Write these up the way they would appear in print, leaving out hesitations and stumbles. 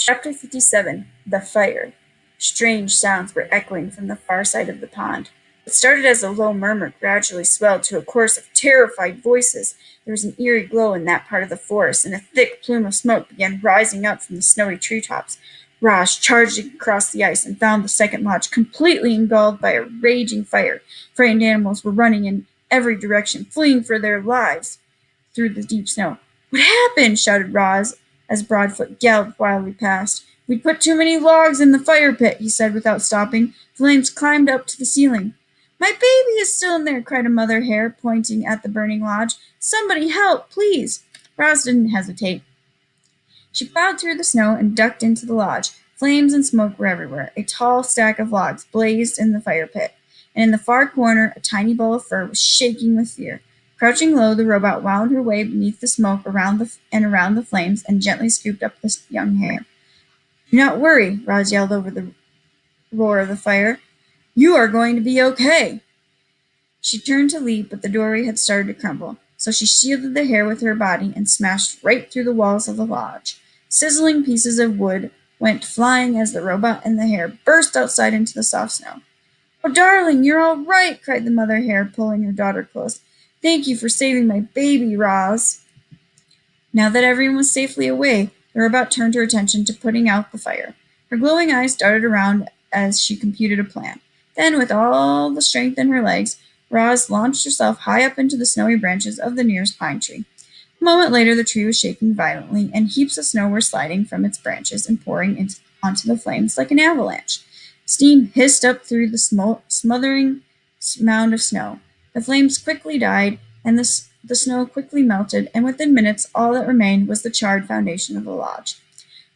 Chapter 57 The Fire. Strange sounds were echoing from the far side of the pond. What started as a low murmur gradually swelled to a chorus of terrified voices. There was an eerie glow in that part of the forest, and a thick plume of smoke began rising up from the snowy treetops. Raj charged across the ice and found the second lodge completely engulfed by a raging fire. Frightened animals were running in every direction, fleeing for their lives through the deep snow. "What happened?" shouted Roz as Broadfoot galloped wildly past. "We'd put too many logs in the fire pit," he said without stopping. Flames climbed up to the ceiling. "My baby is still in there," cried a mother hare, pointing at the burning lodge. "Somebody help, please." Roz didn't hesitate. She plowed through the snow and ducked into the lodge. Flames and smoke were everywhere. A tall stack of logs blazed in the fire pit, and in the far corner a tiny ball of fur was shaking with fear. Crouching low, the robot wound her way beneath the smoke around the flames and gently scooped up the young hare. "Do not worry," Roz yelled over the roar of the fire. "You are going to be okay." She turned to leap, but the doorway had started to crumble, so she shielded the hare with her body and smashed right through the walls of the lodge. Sizzling pieces of wood went flying as the robot and the hare burst outside into the soft snow. "Oh, darling, you're all right," cried the mother hare, pulling her daughter close. "Thank you for saving my baby, Roz." Now that everyone was safely away, the robot turned her attention to putting out the fire. Her glowing eyes darted around as she computed a plan. Then, with all the strength in her legs, Roz launched herself high up into the snowy branches of the nearest pine tree. A moment later the tree was shaking violently, and heaps of snow were sliding from its branches and pouring onto the flames like an avalanche. Steam hissed up through the smothering mound of snow. The flames quickly died, and the snow quickly melted, and within minutes all that remained was the charred foundation of the lodge.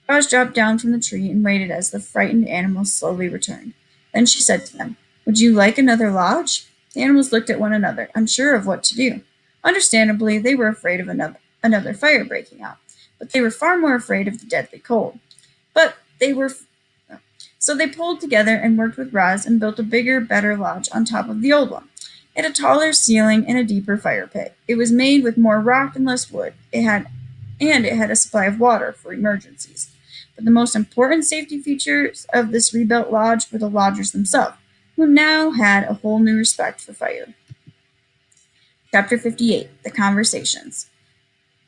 Raj dropped down from the tree and waited as the frightened animals slowly returned. Then she said to them, "Would you like another lodge?" The animals looked at one another, unsure of what to do. Understandably, they were afraid of another fire breaking out, but they were far more afraid of the deadly cold. But they were So they pulled together and worked with Raz and built a bigger, better lodge on top of the old one. It had a taller ceiling and a deeper fire pit. It was made with more rock and less wood. It had a supply of water for emergencies. But the most important safety features of this rebuilt lodge were the lodgers themselves, who now had a whole new respect for fire. Chapter 58 The Conversations.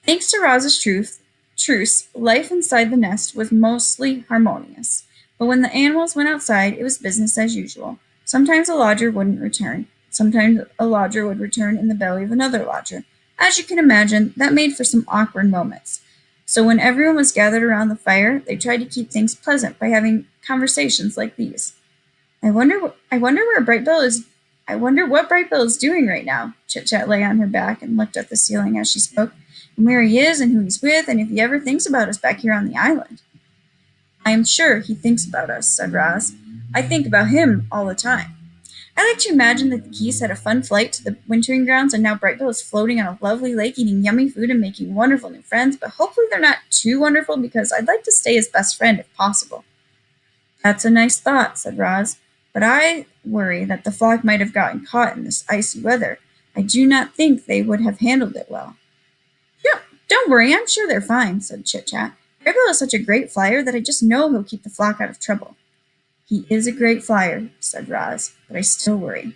Thanks to Roz's truce, life inside the nest was mostly harmonious. But when the animals went outside, it was business as usual. Sometimes a lodger wouldn't return. Sometimes a lodger would return in the belly of another lodger. As you can imagine, that made for some awkward moments. So when everyone was gathered around the fire, they tried to keep things pleasant by having conversations like these. I wonder what Brightbill is doing right now." Chit Chat lay on her back and looked at the ceiling as she spoke, "and where he is and who he's with, and if he ever thinks about us back here on the island." "I am sure he thinks about us," said Roz. "I think about him all the time. I like to imagine that the geese had a fun flight to the wintering grounds, and now Brightbill is floating on a lovely lake eating yummy food and making wonderful new friends, but hopefully they're not too wonderful because I'd like to stay his best friend if possible." "That's a nice thought," said Roz, "but I worry that the flock might have gotten caught in this icy weather. I do not think they would have handled it well." "Don't worry, I'm sure they're fine," said Chit Chat. "Graybill is such a great flyer that I just know he'll keep the flock out of trouble." "He is a great flyer," said Roz, "but I still worry."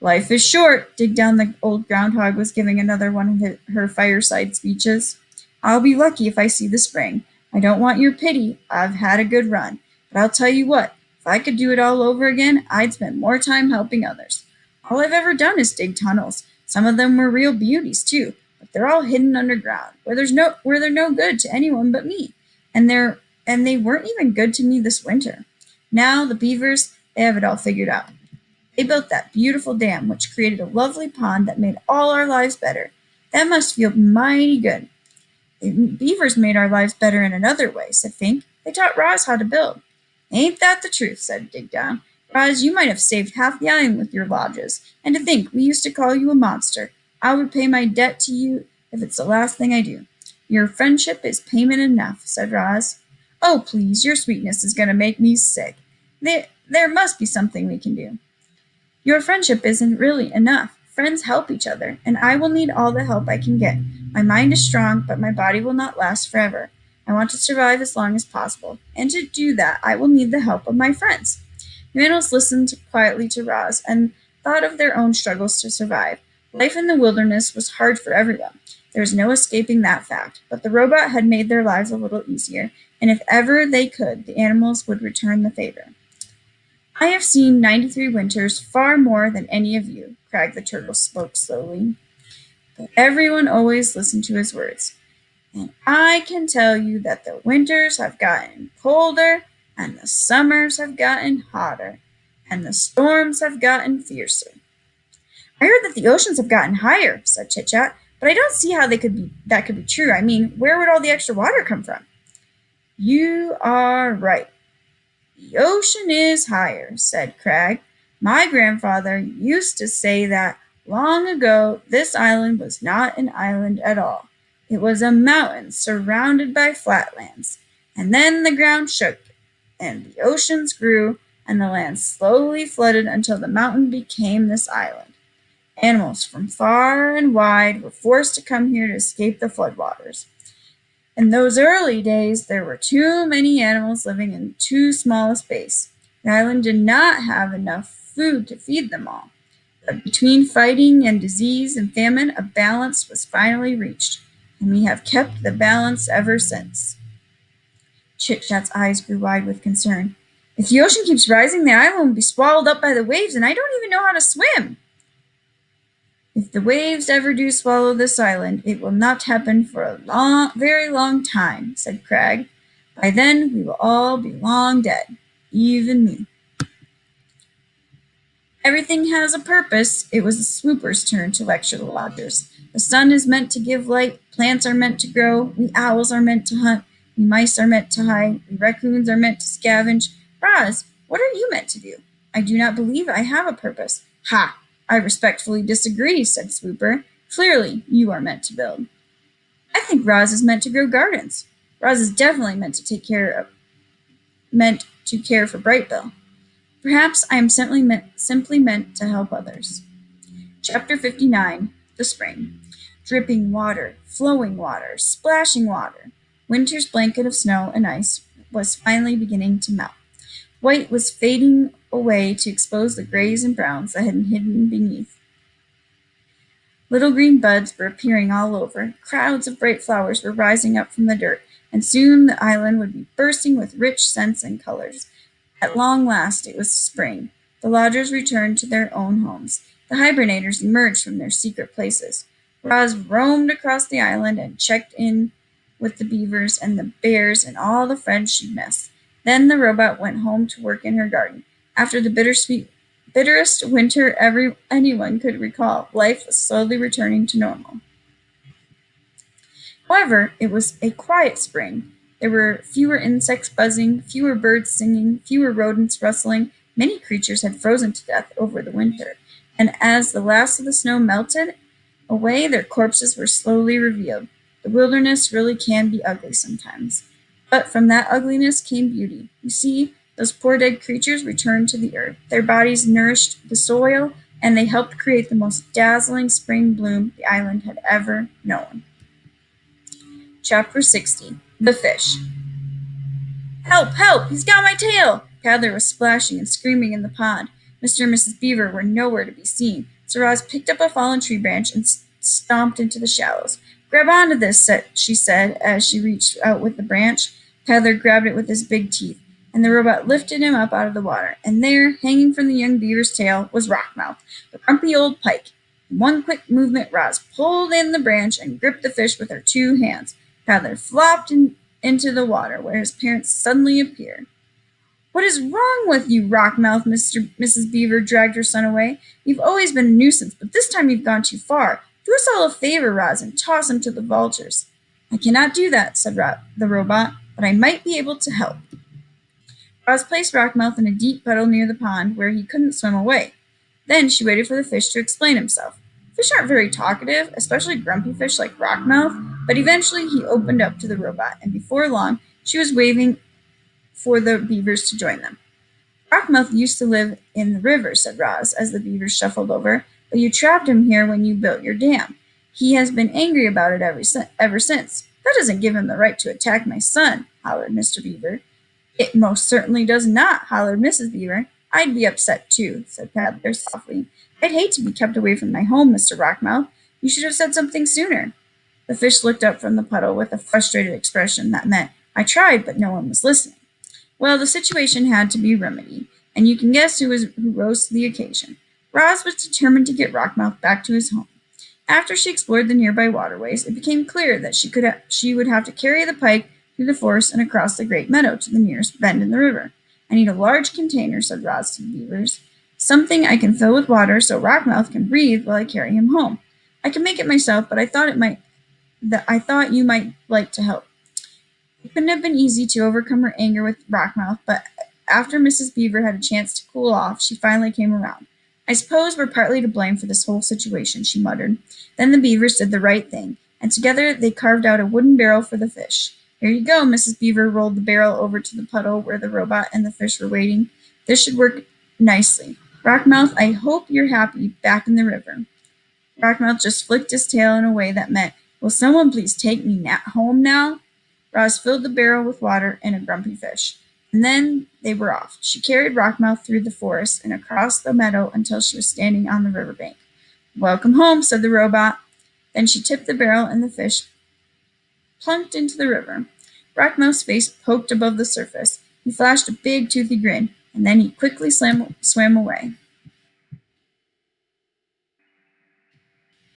"Life is short," Dig Down the old groundhog was giving another one of her fireside speeches. "I'll be lucky if I see the spring. I don't want your pity. I've had a good run. But I'll tell you what, if I could do it all over again, I'd spend more time helping others. All I've ever done is dig tunnels. Some of them were real beauties, too, but they're all hidden underground, where they're no good to anyone but me. And they weren't even good to me this winter. Now the beavers, they have it all figured out. They built that beautiful dam, which created a lovely pond that made all our lives better. That must feel mighty good." "The beavers made our lives better in another way," said Fink. "They taught Roz how to build." "Ain't that the truth?" said Dig Down. "Roz, you might have saved half the island with your lodges. And to think, we used to call you a monster. I'll repay my debt to you if it's the last thing I do." "Your friendship is payment enough," said Roz. "Oh, please, your sweetness is going to make me sick. There must be something we can do." "Your friendship isn't really enough. Friends help each other, and I will need all the help I can get. My mind is strong, but my body will not last forever. I want to survive as long as possible, and to do that I will need the help of my friends. The animals listened quietly to Roz and thought of their own struggles to survive. Life in the wilderness was hard for everyone. There was no escaping that fact, but the robot had made their lives a little easier, and if ever they could, the animals would return the favor. I have seen 93 winters, far more than any of you, Crag the turtle spoke slowly. But everyone always listened to his words. And I can tell you that the winters have gotten colder, and the summers have gotten hotter, and the storms have gotten fiercer. I heard that the oceans have gotten higher, said Chit Chat, but I don't see how that could be true. I mean, where would all the extra water come from? You are right. The ocean is higher, said Crag. My grandfather used to say that long ago this island was not an island at all. It was a mountain surrounded by flatlands. And then the ground shook, and the oceans grew, and the land slowly flooded until the mountain became this island. Animals from far and wide were forced to come here to escape the floodwaters. In those early days, there were too many animals living in too small a space. The island did not have enough food to feed them all. But between fighting and disease and famine, a balance was finally reached, and we have kept the balance ever since. Chit Chat's eyes grew wide with concern. If the ocean keeps rising, the island will be swallowed up by the waves, and I don't even know how to swim. If the waves ever do swallow this island, it will not happen for a very long time, said Crag. By then we will all be long dead, even me. Everything has a purpose. It was the swoopers' turn to lecture the lodgers. The sun is meant to give light, plants are meant to grow, we owls are meant to hunt, we mice are meant to hide, we raccoons are meant to scavenge. Roz, what are you meant to do? I do not believe I have a purpose. Ha! I respectfully disagree, said Swooper. Clearly, you are meant to build. I think Roz is meant to grow gardens. Roz is definitely meant to care for Brightbill. Perhaps I am simply meant to help others. Chapter 59, The Spring. Dripping water, flowing water, splashing water. Winter's blanket of snow and ice was finally beginning to melt. White was fading away to expose the grays and browns that had hidden beneath. Little green buds were appearing all over, crowds of bright flowers were rising up from the dirt, and soon the island would be bursting with rich scents and colors. At long last it was spring. The lodgers returned to their own homes. The hibernators emerged from their secret places. Roz roamed across the island and checked in with the beavers and the bears and all the friends she'd missed. Then the robot went home to work in her garden. After the bitterest winter anyone could recall, life was slowly returning to normal. However, it was a quiet spring. There were fewer insects buzzing, fewer birds singing, fewer rodents rustling. Many creatures had frozen to death over the winter, and as the last of the snow melted away, their corpses were slowly revealed. The wilderness really can be ugly sometimes. But from that ugliness came beauty. You see, those poor dead creatures returned to the earth. Their bodies nourished the soil, and they helped create the most dazzling spring bloom the island had ever known. Chapter 60, The Fish. Help! Help! He's got my tail! Paddler was splashing and screaming in the pond. Mr. and Mrs. Beaver were nowhere to be seen, so Roz picked up a fallen tree branch and stomped into the shallows. Grab onto this, she said as she reached out with the branch. Paddler grabbed it with his big teeth, and the robot lifted him up out of the water, and there, hanging from the young beaver's tail, was Rockmouth, the grumpy old pike. In one quick movement, Roz pulled in the branch and gripped the fish with her two hands. Paddler flopped into the water, where his parents suddenly appeared. What is wrong with you, Rockmouth? Mrs. Beaver dragged her son away. You've always been a nuisance, but this time you've gone too far. Do us all a favor, Roz, and toss him to the vultures. I cannot do that, said the robot, but I might be able to help. Roz placed Rockmouth in a deep puddle near the pond, where he couldn't swim away. Then she waited for the fish to explain himself. Fish aren't very talkative, especially grumpy fish like Rockmouth, but eventually he opened up to the robot, and before long, she was waving for the beavers to join them. Rockmouth used to live in the river, said Roz, as the beavers shuffled over, but you trapped him here when you built your dam. He has been angry about it ever since. "That doesn't give him the right to attack my son," hollered Mr. Beaver. "It most certainly does not," hollered Mrs. Beaver. "I'd be upset too," said Peddler softly. "I'd hate to be kept away from my home, Mr. Rockmouth. You should have said something sooner." The fish looked up from the puddle with a frustrated expression that meant, "I tried, but no one was listening." Well, the situation had to be remedied, and you can guess who rose to the occasion. Roz was determined to get Rockmouth back to his home. After she explored the nearby waterways, it became clear that she would have to carry the pike through the forest and across the great meadow to the nearest bend in the river. "I need a large container," said Roz to the beavers. "Something I can fill with water so Rockmouth can breathe while I carry him home. I can make it myself, but I thought you might like to help." It couldn't have been easy to overcome her anger with Rockmouth, but after Mrs. Beaver had a chance to cool off, she finally came around. "I suppose we're partly to blame for this whole situation," she muttered. Then the beavers did the right thing, and together they carved out a wooden barrel for the fish. "Here you go." Mrs. Beaver rolled the barrel over to the puddle where the robot and the fish were waiting. "This should work nicely. Rockmouth, I hope you're happy back in the river." Rockmouth just flicked his tail in a way that meant, "Will someone please take me home now?" Roz filled the barrel with water and a grumpy fish, and then they were off. She carried Rockmouth through the forest and across the meadow until she was standing on the river bank. "Welcome home," said the robot. Then she tipped the barrel and the fish plunked into the river. Rockmouth's face poked above the surface. He flashed a big toothy grin, and then he quickly swam away.